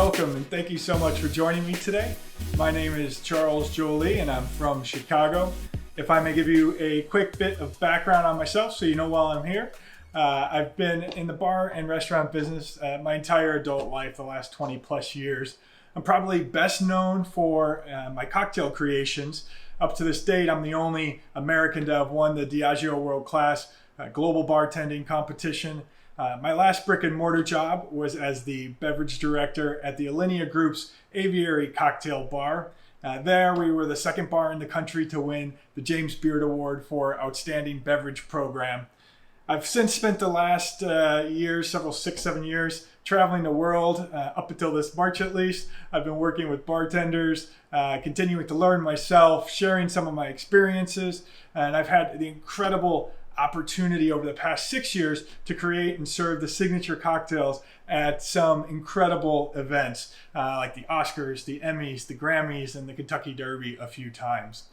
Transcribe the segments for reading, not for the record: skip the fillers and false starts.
welcome, and thank you so much for joining me today. My name is Charles Joly, and I'm from Chicago. If I may give you a quick bit of background on myself so you know while I'm here. I've been in the bar and restaurant business my entire adult life, the last 20 plus years. I'm probably best known for my cocktail creations. Up to this date, I'm the only American to have won the Diageo World Class Global Bartending Competition. My last brick and mortar job was as the beverage director at the Alinea Group's Aviary Cocktail Bar. There, we were the second bar in the country to win the James Beard Award for Outstanding Beverage Program. I've since spent the last years, 6-7 years, traveling the world. Up until this March at least, I've been working with bartenders, continuing to learn myself, sharing some of my experiences, and I've had the incredible opportunity over the past 6 years to create and serve the signature cocktails at some incredible events like the Oscars, the Emmys, the Grammys, and the Kentucky Derby a few times.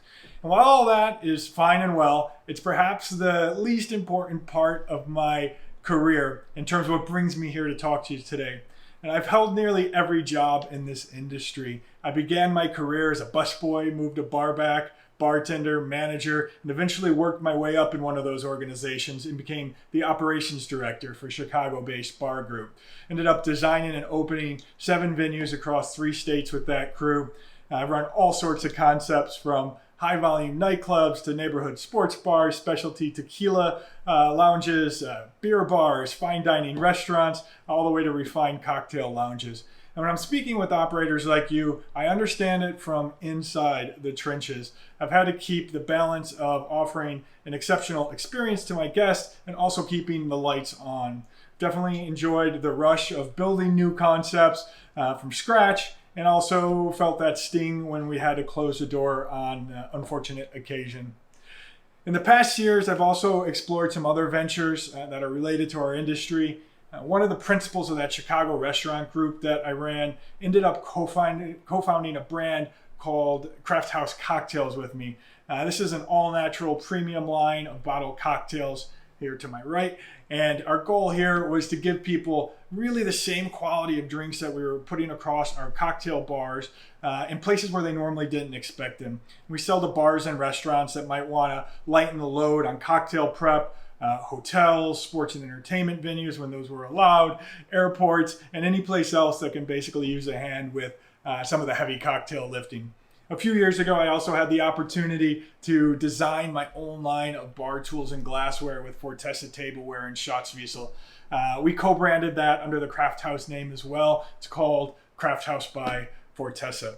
And while all that is fine and well, it's perhaps the least important part of my career in terms of what brings me here to talk to you today. And I've held nearly every job in this industry. I began my career as a busboy, moved to barback, bartender, manager, and eventually worked my way up in one of those organizations and became the operations director for Chicago-based bar group. Ended up designing and opening 7 venues across 3 states with that crew. I've run all sorts of concepts from high volume nightclubs to neighborhood sports bars, specialty tequila lounges, beer bars, fine dining restaurants, all the way to refined cocktail lounges. And when I'm speaking with operators like you, I understand it from inside the trenches. I've had to keep the balance of offering an exceptional experience to my guests and also keeping the lights on. Definitely enjoyed the rush of building new concepts from scratch, and also felt that sting when we had to close the door on an unfortunate occasion. In the past years, I've also explored some other ventures that are related to our industry. One of the principals of that Chicago restaurant group that I ran ended up co-founding a brand called Craft House Cocktails with me. This is an all-natural premium line of bottled cocktails here to my right. And our goal here was to give people really the same quality of drinks that we were putting across our cocktail bars in places where they normally didn't expect them. We sell to bars and restaurants that might want to lighten the load on cocktail prep, hotels, sports and entertainment venues when those were allowed, airports, and any place else that can basically use a hand with some of the heavy cocktail lifting. A few years ago, I also had the opportunity to design my own line of bar tools and glassware with Fortessa tableware and Schatzwiesel. We co-branded that under the Craft House name as well. It's called Craft House by Fortessa.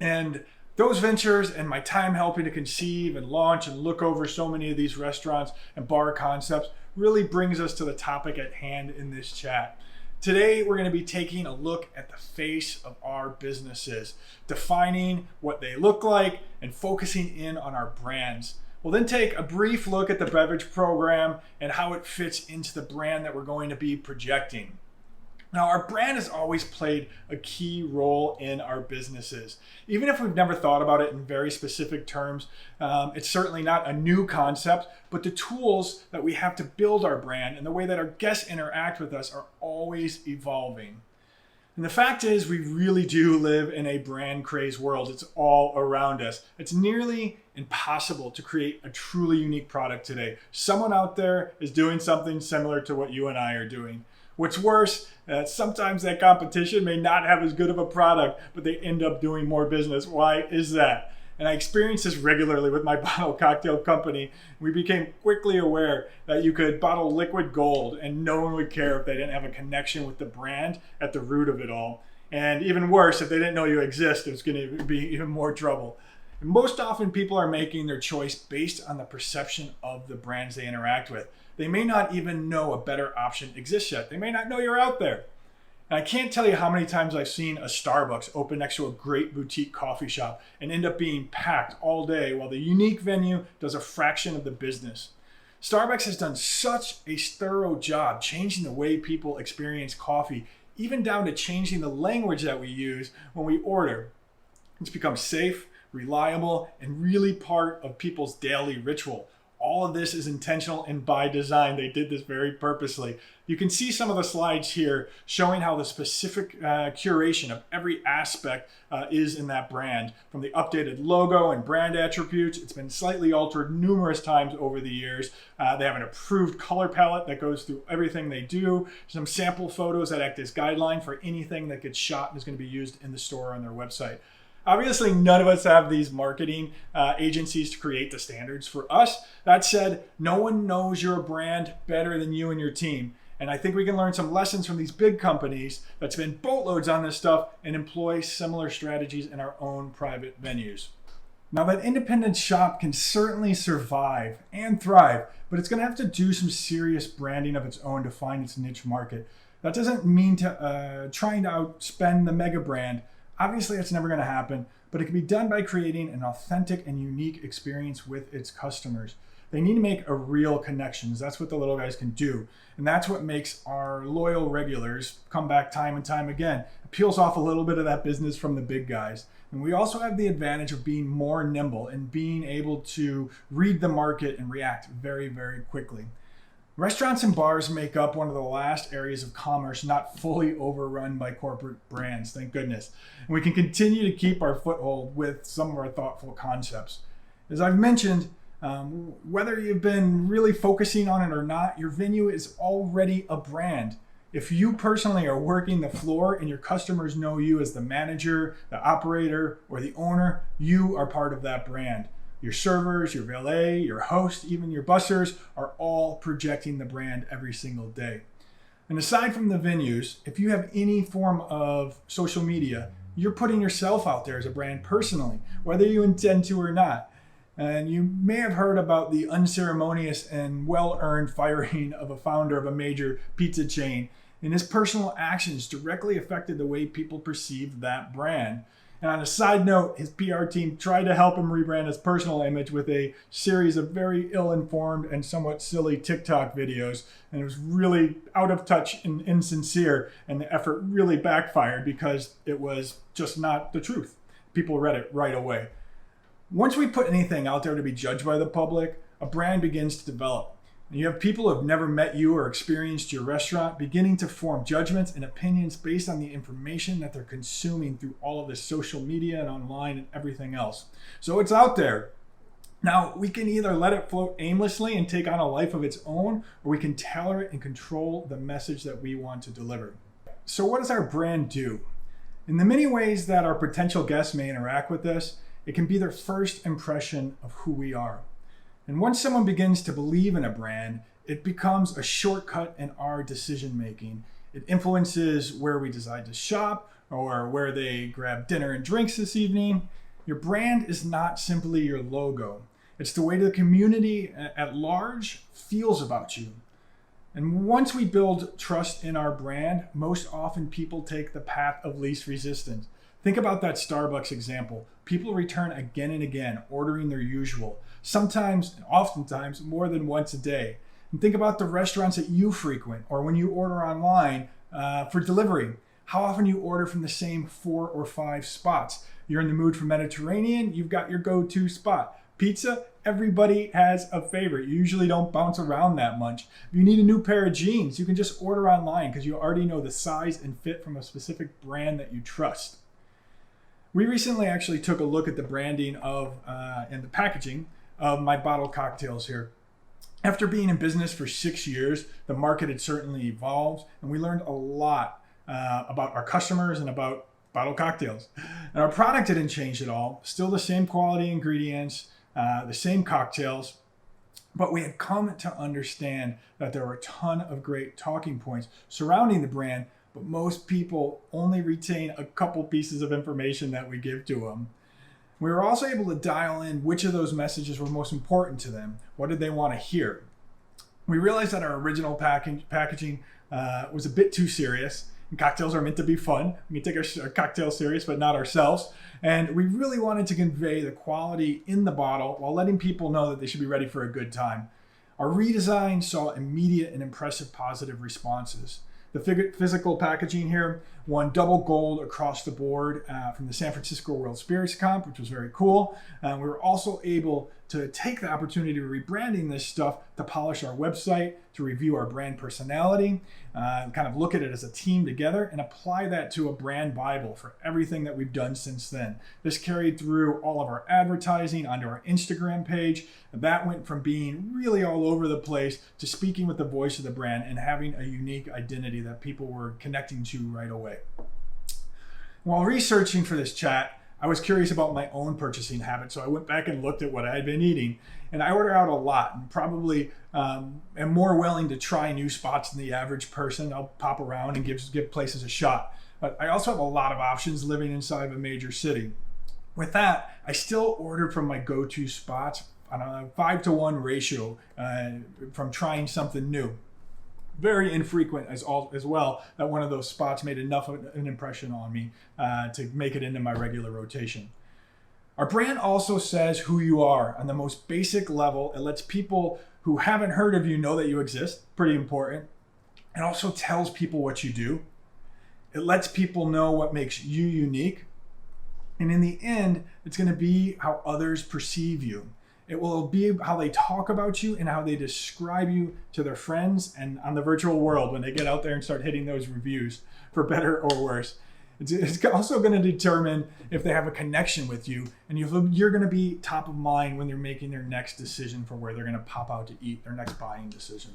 And those ventures and my time helping to conceive and launch and look over so many of these restaurants and bar concepts really brings us to the topic at hand in this chat. Today, we're going to be taking a look at the face of our businesses, defining what they look like and focusing in on our brands. We'll then take a brief look at the beverage program and how it fits into the brand that we're going to be projecting. Now, our brand has always played a key role in our businesses. Even if we've never thought about it in very specific terms, it's certainly not a new concept, but the tools that we have to build our brand and the way that our guests interact with us are always evolving. And the fact is, we really do live in a brand craze world. It's all around us. It's nearly impossible to create a truly unique product today. Someone out there is doing something similar to what you and I are doing. What's worse, sometimes that competition may not have as good of a product, but they end up doing more business. Why is that? And I experience this regularly with my bottle cocktail company. We became quickly aware that you could bottle liquid gold and no one would care if they didn't have a connection with the brand at the root of it all. And even worse, if they didn't know you exist, it's going to be even more trouble. And most often people are making their choice based on the perception of the brands they interact with. They may not even know a better option exists yet. They may not know you're out there. And I can't tell you how many times I've seen a Starbucks open next to a great boutique coffee shop and end up being packed all day while the unique venue does a fraction of the business. Starbucks has done such a thorough job changing the way people experience coffee, even down to changing the language that we use when we order. It's become safe, reliable, and really part of people's daily ritual. All of this is intentional and by design. They did this very purposely. You can see some of the slides here showing how the specific curation of every aspect is in that brand. From the updated logo and brand attributes, it's been slightly altered numerous times over the years. They have an approved color palette that goes through everything they do. Some sample photos that act as guideline for anything that gets shot and is going to be used in the store or on their website. Obviously, none of us have these marketing agencies to create the standards for us. That said, no one knows your brand better than you and your team. And I think we can learn some lessons from these big companies that spend boatloads on this stuff and employ similar strategies in our own private venues. Now, that independent shop can certainly survive and thrive, but it's going to have to do some serious branding of its own to find its niche market. That doesn't mean trying to outspend the mega brand. Obviously, that's never going to happen, but it can be done by creating an authentic and unique experience with its customers. They need to make a real connections. That's what the little guys can do. And that's what makes our loyal regulars come back time and time again. It peels off a little bit of that business from the big guys. And we also have the advantage of being more nimble and being able to read the market and react very, very quickly. Restaurants and bars make up one of the last areas of commerce not fully overrun by corporate brands, thank goodness. And we can continue to keep our foothold with some of our thoughtful concepts. As I've mentioned, whether you've been really focusing on it or not, your venue is already a brand. If you personally are working the floor and your customers know you as the manager, the operator, or the owner, you are part of that brand. Your servers, your valet, your host, even your bussers are all projecting the brand every single day. And aside from the venues, if you have any form of social media, you're putting yourself out there as a brand personally, whether you intend to or not. And you may have heard about the unceremonious and well-earned firing of a founder of a major pizza chain. And his personal actions directly affected the way people perceived that brand. And on a side note, his PR team tried to help him rebrand his personal image with a series of very ill-informed and somewhat silly TikTok videos. And it was really out of touch and insincere. And the effort really backfired because it was just not the truth. People read it right away. Once we put anything out there to be judged by the public, a brand begins to develop. And you have people who have never met you or experienced your restaurant beginning to form judgments and opinions based on the information that they're consuming through all of this social media and online and everything else. So it's out there. Now, we can either let it float aimlessly and take on a life of its own, or we can tailor it and control the message that we want to deliver. So what does our brand do? In the many ways that our potential guests may interact with us, it can be their first impression of who we are. And once someone begins to believe in a brand, it becomes a shortcut in our decision making. It influences where we decide to shop or where they grab dinner and drinks this evening. Your brand is not simply your logo. It's the way the community at large feels about you. And once we build trust in our brand, most often people take the path of least resistance. Think about that Starbucks example. People return again and again, ordering their usual, sometimes, oftentimes, more than once a day. And think about the restaurants that you frequent or when you order online for delivery. How often you order from the same 4 or 5 spots. You're in the mood for Mediterranean, you've got your go-to spot. Pizza, everybody has a favorite. You usually don't bounce around that much. If you need a new pair of jeans, you can just order online because you already know the size and fit from a specific brand that you trust. We recently actually took a look at the branding of and the packaging of my bottled cocktails here. After being in business for 6 years, the market had certainly evolved, and we learned a lot about our customers and about bottled cocktails. And our product didn't change at all. Still the same quality ingredients, the same cocktails, but we had come to understand that there were a ton of great talking points surrounding the brand, but most people only retain a couple pieces of information that we give to them. We were also able to dial in which of those messages were most important to them. What did they want to hear? We realized that our original packaging was a bit too serious. And cocktails are meant to be fun. We can take our cocktails serious, but not ourselves. And we really wanted to convey the quality in the bottle while letting people know that they should be ready for a good time. Our redesign saw immediate and impressive positive responses. The physical packaging here won double gold across the board from the San Francisco World Spirits Comp, which was very cool. We were also able to take the opportunity of rebranding this stuff to polish our website, to review our brand personality, kind of look at it as a team together and apply that to a brand Bible for everything that we've done since then. This carried through all of our advertising onto our Instagram page. That went from being really all over the place to speaking with the voice of the brand and having a unique identity that people were connecting to right away. While researching for this chat, I was curious about my own purchasing habits, so I went back and looked at what I had been eating. And I order out a lot and probably am more willing to try new spots than the average person. I'll pop around and give places a shot. But I also have a lot of options living inside of a major city. With that, I still order from my go-to spots on a 5-to-1 ratio from trying something new. Very infrequent as well that one of those spots made enough of an impression on me to make it into my regular rotation. Our brand also says who you are on the most basic level. It lets people who haven't heard of you know that you exist. Pretty important. It also tells people what you do. It lets people know what makes you unique. And in the end, it's going to be how others perceive you. It will be how they talk about you and how they describe you to their friends and on the virtual world when they get out there and start hitting those reviews, for better or worse. It's also going to determine if they have a connection with you and you're going to be top of mind when they're making their next decision for where they're going to pop out to eat, their next buying decision.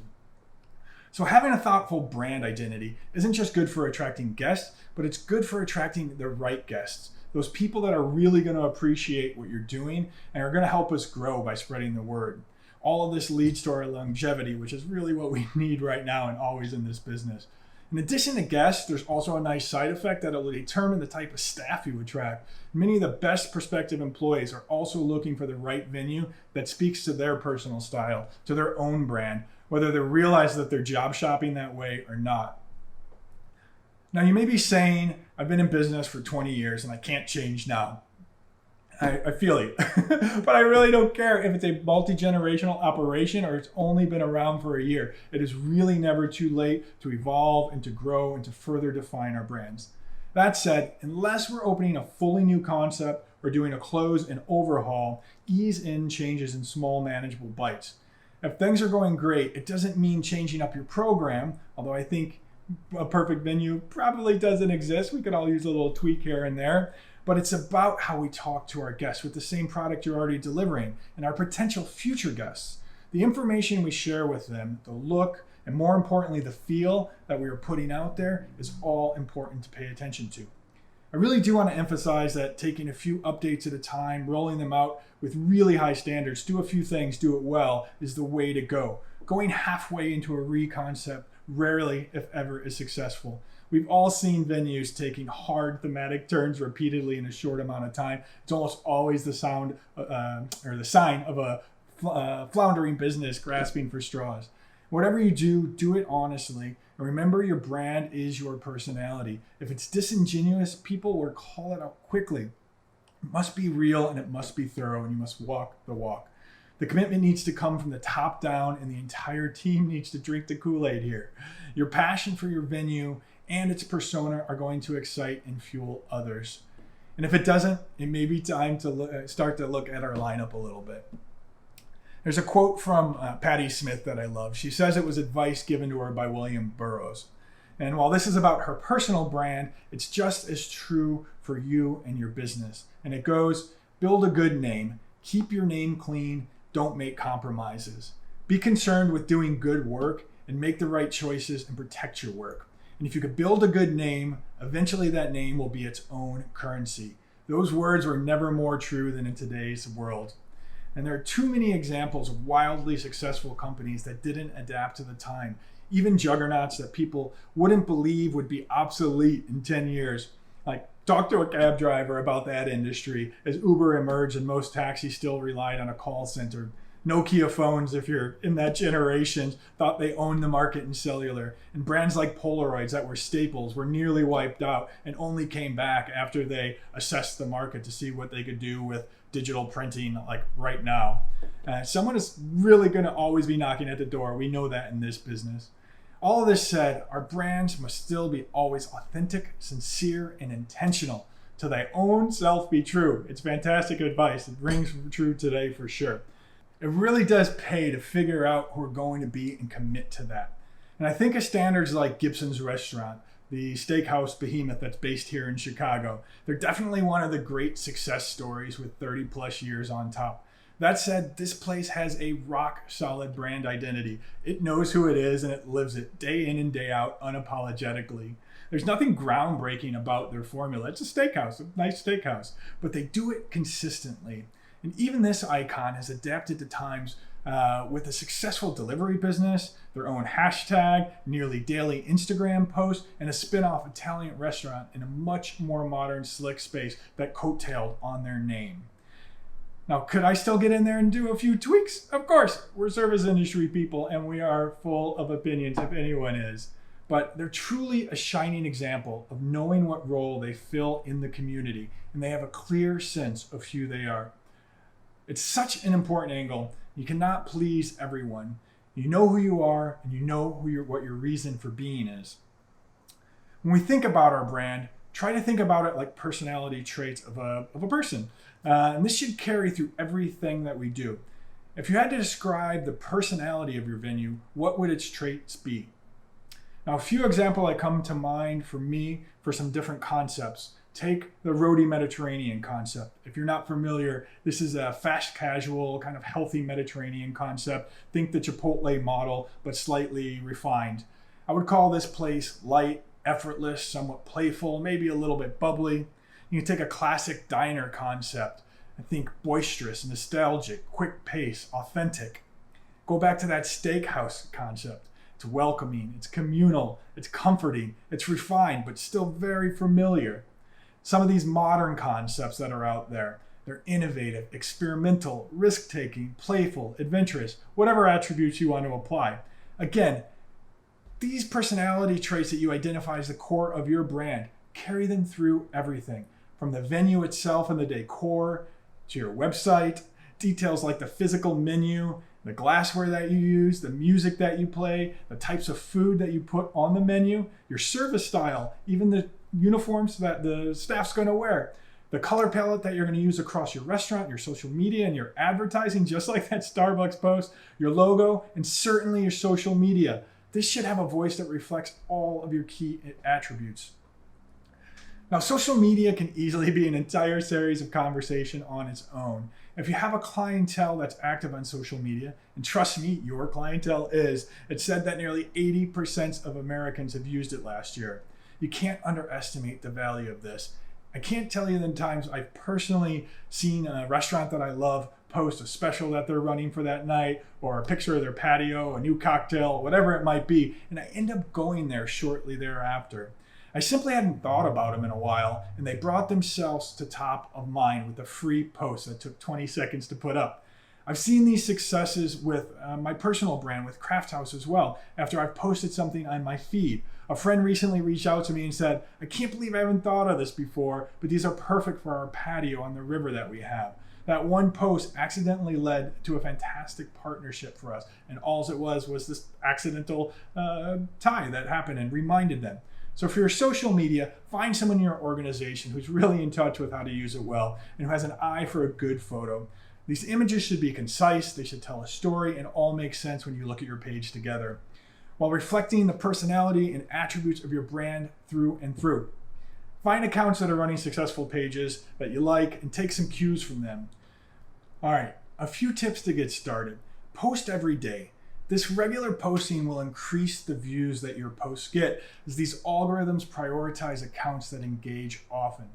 So having a thoughtful brand identity isn't just good for attracting guests, but it's good for attracting the right guests. Those people that are really going to appreciate what you're doing and are going to help us grow by spreading the word. All of this leads to our longevity, which is really what we need right now and always in this business. In addition to guests, there's also a nice side effect that will determine the type of staff you attract. Many of the best prospective employees are also looking for the right venue that speaks to their personal style, to their own brand, whether they realize that they're job shopping that way or not. Now, you may be saying, I've been in business for 20 years and I can't change now. I feel you, but I really don't care if it's a multi-generational operation or it's only been around for a year. It is really never too late to evolve and to grow and to further define our brands. That said, unless we're opening a fully new concept or doing a close and overhaul, ease in changes in small manageable bites. If things are going great, it doesn't mean changing up your program, although I think a perfect venue probably doesn't exist. We could all use a little tweak here and there, but it's about how we talk to our guests with the same product you're already delivering and our potential future guests. The information we share with them, the look, and more importantly, the feel that we are putting out there is all important to pay attention to. I really do want to emphasize that taking a few updates at a time, rolling them out with really high standards, do a few things, do it well, is the way to go. Going halfway into a re-concept rarely, if ever, is successful. We've all seen venues taking hard thematic turns repeatedly in a short amount of time. It's almost always the sign of a floundering business grasping for straws. Whatever you do, do it honestly. And remember, your brand is your personality. If it's disingenuous, people will call it out quickly. It must be real and it must be thorough, and you must walk the walk. The commitment needs to come from the top down, and the entire team needs to drink the Kool-Aid here. Your passion for your venue and its persona are going to excite and fuel others. And if it doesn't, it may be time to start to look at our lineup a little bit. There's a quote from Patti Smith that I love. She says it was advice given to her by William Burroughs. And while this is about her personal brand, it's just as true for you and your business. And it goes, build a good name, keep your name clean, don't make compromises. Be concerned with doing good work and make the right choices and protect your work. And if you could build a good name, eventually that name will be its own currency. Those words were never more true than in today's world. And there are too many examples of wildly successful companies that didn't adapt to the time. Even juggernauts that people wouldn't believe would be obsolete in 10 years. Like, talk to a cab driver about that industry as Uber emerged and most taxis still relied on a call center. Nokia phones, if you're in that generation, thought they owned the market in cellular. And brands like Polaroids that were staples were nearly wiped out and only came back after they assessed the market to see what they could do with digital printing like right now. Someone is really going to always be knocking at the door. We know that in this business. All of this said, our brands must still be always authentic, sincere, and intentional. To thy own self be true. It's fantastic advice. It rings true today for sure. It really does pay to figure out who we're going to be and commit to that. And I think of standards like Gibsons restaurant, the steakhouse behemoth that's based here in Chicago. They're definitely one of the great success stories with 30 plus years on top. That said, this place has a rock solid brand identity. It knows who it is and it lives it day in and day out unapologetically. There's nothing groundbreaking about their formula. It's a steakhouse, a nice steakhouse, but they do it consistently. And even this icon has adapted to times with a successful delivery business, their own hashtag, nearly daily Instagram posts, and a spin-off Italian restaurant in a much more modern, slick space that coattailed on their name. Now, could I still get in there and do a few tweaks? Of course, we're service industry people and we are full of opinions if anyone is. But they're truly a shining example of knowing what role they fill in the community, and they have a clear sense of who they are. It's such an important angle. You cannot please everyone. You know who you are, and you know what your reason for being is. When we think about our brand, try to think about it like personality traits of a person. And this should carry through everything that we do. If you had to describe the personality of your venue, what would its traits be? Now, a few examples that come to mind for me for some different concepts. Take the Roti Mediterranean concept. If you're not familiar, this is a fast casual, kind of healthy Mediterranean concept. Think the Chipotle model, but slightly refined. I would call this place light, effortless, somewhat playful, maybe a little bit bubbly. You can take a classic diner concept and think boisterous, nostalgic, quick pace, authentic. Go back to that steakhouse concept. It's welcoming, it's communal, it's comforting, it's refined, but still very familiar. Some of these modern concepts that are out there, they're innovative, experimental, risk-taking, playful, adventurous, whatever attributes you want to apply. Again, these personality traits that you identify as the core of your brand, carry them through everything, from the venue itself and the decor, to your website, details like the physical menu, the glassware that you use, the music that you play, the types of food that you put on the menu, your service style, even the uniforms that the staff's going to wear, the color palette that you're going to use across your restaurant, your social media, and your advertising, just like that Starbucks post, your logo, and certainly your social media. This should have a voice that reflects all of your key attributes. Now, social media can easily be an entire series of conversation on its own. If you have a clientele that's active on social media, and trust me, your clientele is, it's said that nearly 80% of Americans have used it last year. You can't underestimate the value of this. I can't tell you the times I've personally seen a restaurant that I love post a special that they're running for that night, or a picture of their patio, a new cocktail, whatever it might be, and I end up going there shortly thereafter. I simply hadn't thought about them in a while, and they brought themselves to top of mind with a free post that took 20 seconds to put up. I've seen these successes with my personal brand, with Craft House as well, after I've posted something on my feed. A friend recently reached out to me and said, I can't believe I haven't thought of this before, but these are perfect for our patio on the river that we have. That one post accidentally led to a fantastic partnership for us, and all it was this accidental tie that happened and reminded them. So for your social media, find someone in your organization who's really in touch with how to use it well and who has an eye for a good photo. These images should be concise, they should tell a story, and all make sense when you look at your page together, while reflecting the personality and attributes of your brand through and through. Find accounts that are running successful pages that you like and take some cues from them. All right, a few tips to get started. Post every day. This regular posting will increase the views that your posts get, as these algorithms prioritize accounts that engage often.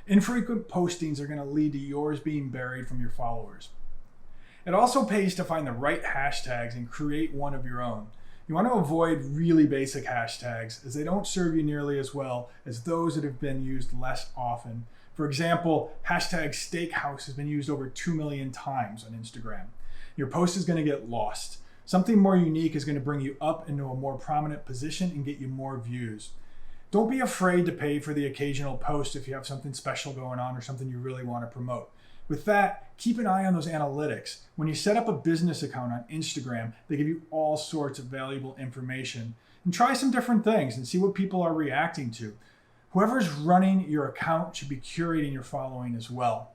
Infrequent postings are going to lead to yours being buried from your followers. It also pays to find the right hashtags and create one of your own. You want to avoid really basic hashtags, as they don't serve you nearly as well as those that have been used less often. For example, hashtag Steakhouse has been used over 2 million times on Instagram. Your post is going to get lost. Something more unique is going to bring you up into a more prominent position and get you more views. Don't be afraid to pay for the occasional post if you have something special going on or something you really want to promote. With that, keep an eye on those analytics. When you set up a business account on Instagram, they give you all sorts of valuable information. And try some different things and see what people are reacting to. Whoever's running your account should be curating your following as well.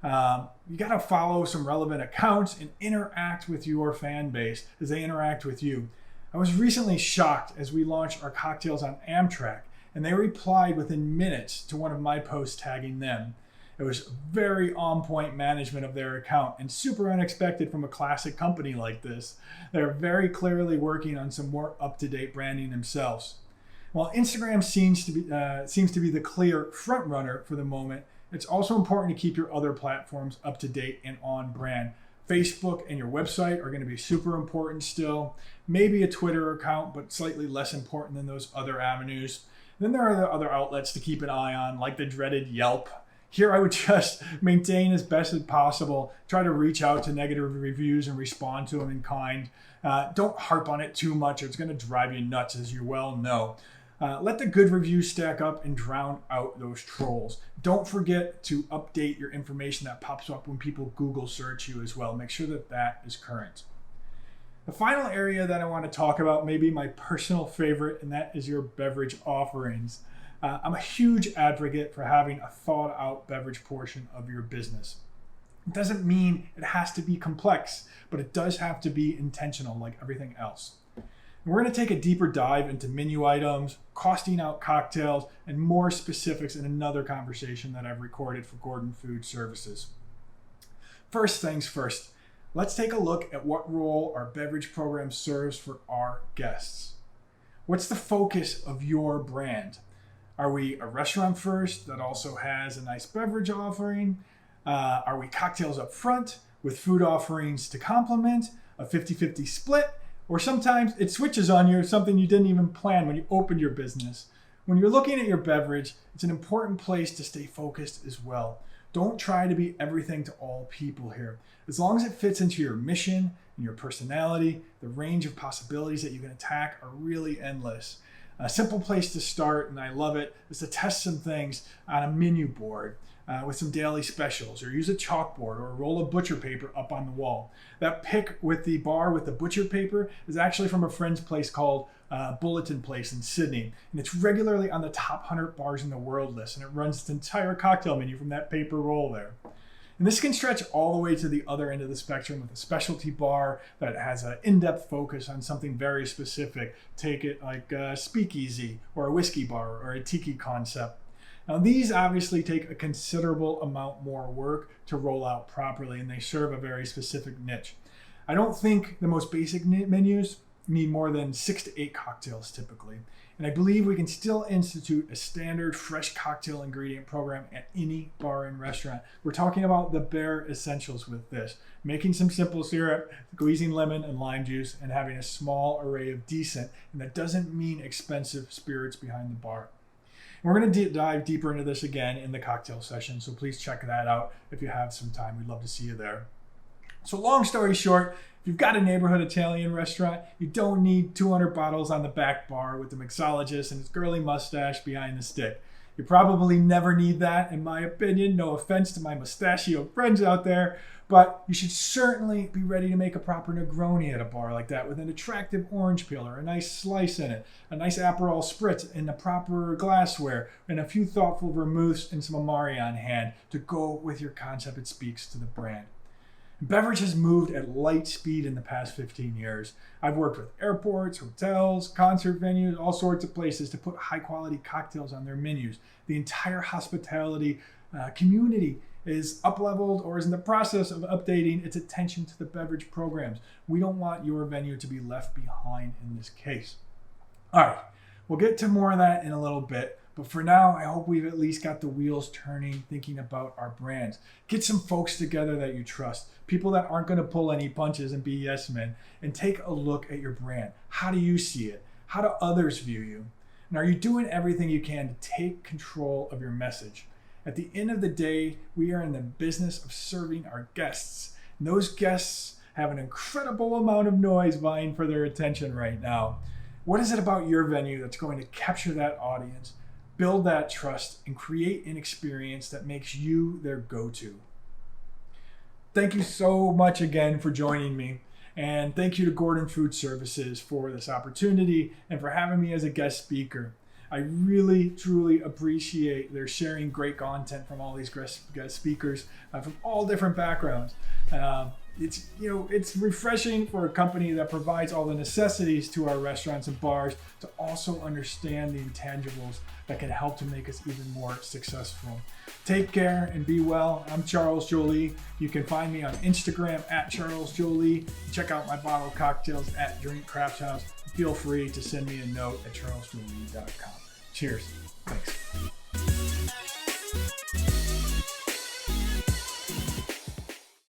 You got to follow some relevant accounts and interact with your fan base as they interact with you. I was recently shocked as we launched our cocktails on Amtrak, and they replied within minutes to one of my posts tagging them. It was very on-point management of their account and super unexpected from a classic company like this. They're very clearly working on some more up-to-date branding themselves. While Instagram seems to be the clear front runner for the moment, it's also important to keep your other platforms up to date and on brand. Facebook and your website are going to be super important still. Maybe a Twitter account, but slightly less important than those other avenues. Then there are the other outlets to keep an eye on, like the dreaded Yelp. Here I would just maintain as best as possible. Try to reach out to negative reviews and respond to them in kind. Don't harp on it too much or it's going to drive you nuts, as you well know. Let the good reviews stack up and drown out those trolls. Don't forget to update your information that pops up when people Google search you as well. Make sure that that is current. The final area that I want to talk about may be my personal favorite, and that is your beverage offerings. I'm a huge advocate for having a thought out beverage portion of your business. It doesn't mean it has to be complex, but it does have to be intentional like everything else. And we're going to take a deeper dive into menu items, costing out cocktails, and more specifics in another conversation that I've recorded for Gordon Food Services. First things first, let's take a look at what role our beverage program serves for our guests. What's the focus of your brand? Are we a restaurant first that also has a nice beverage offering? Are we cocktails up front with food offerings to complement, a 50-50 split? Or sometimes it switches on you, something you didn't even plan when you opened your business. When you're looking at your beverage, it's an important place to stay focused as well. Don't try to be everything to all people here. As long as it fits into your mission and your personality, the range of possibilities that you can attack are really endless. A simple place to start, and I love it, is to test some things on a menu board with some daily specials, or use a chalkboard or a roll of butcher paper up on the wall. That pic with the bar with the butcher paper is actually from a friend's place called Bulletin Place in Sydney, and it's regularly on the top 100 bars in the world list, and it runs its entire cocktail menu from that paper roll there. And this can stretch all the way to the other end of the spectrum with a specialty bar that has an in-depth focus on something very specific. Take it like a speakeasy or a whiskey bar or a tiki concept. Now these obviously take a considerable amount more work to roll out properly, and they serve a very specific niche. I don't think the most basic menus need more than 6 to 8 cocktails typically. And I believe we can still institute a standard fresh cocktail ingredient program at any bar and restaurant. We're talking about the bare essentials with this. Making some simple syrup, squeezing lemon and lime juice, and having a small array of decent, and that doesn't mean expensive, spirits behind the bar. And we're going to dive deeper into this again in the cocktail session, so please check that out if you have some time. We'd love to see you there. So long story short, if you've got a neighborhood Italian restaurant, you don't need 200 bottles on the back bar with the mixologist and his girly mustache behind the stick. You probably never need that, in my opinion. No offense to my mustachio friends out there, but you should certainly be ready to make a proper Negroni at a bar like that with an attractive orange peel or a nice slice in it, a nice Aperol spritz in the proper glassware, and a few thoughtful vermouths and some Amari on hand to go with your concept that speaks to the brand. Beverage has moved at light speed in the past 15 years. I've worked with airports, hotels, concert venues, all sorts of places to put high quality cocktails on their menus. The entire hospitality community is up-leveled or is in the process of updating its attention to the beverage programs. We don't want your venue to be left behind in this case. All right, we'll get to more of that in a little bit. But for now, I hope we've at least got the wheels turning, thinking about our brands. Get some folks together that you trust, people that aren't going to pull any punches and be yes men, and take a look at your brand. How do you see it? How do others view you? And are you doing everything you can to take control of your message? At the end of the day, we are in the business of serving our guests. And those guests have an incredible amount of noise vying for their attention right now. What is it about your venue that's going to capture that audience, build that trust, and create an experience that makes you their go-to? Thank you so much again for joining me. And thank you to Gordon Food Services for this opportunity and for having me as a guest speaker. I really, truly appreciate their sharing great content from all these guest speakers from all different backgrounds. It's refreshing for a company that provides all the necessities to our restaurants and bars to also understand the intangibles that can help to make us even more successful. Take care and be well. I'm Charles Joly. You can find me on Instagram at Charles Joly. Check out my bottled cocktails at Drink Craft House. Feel free to send me a note at charlesjoly.com. Cheers. Thanks.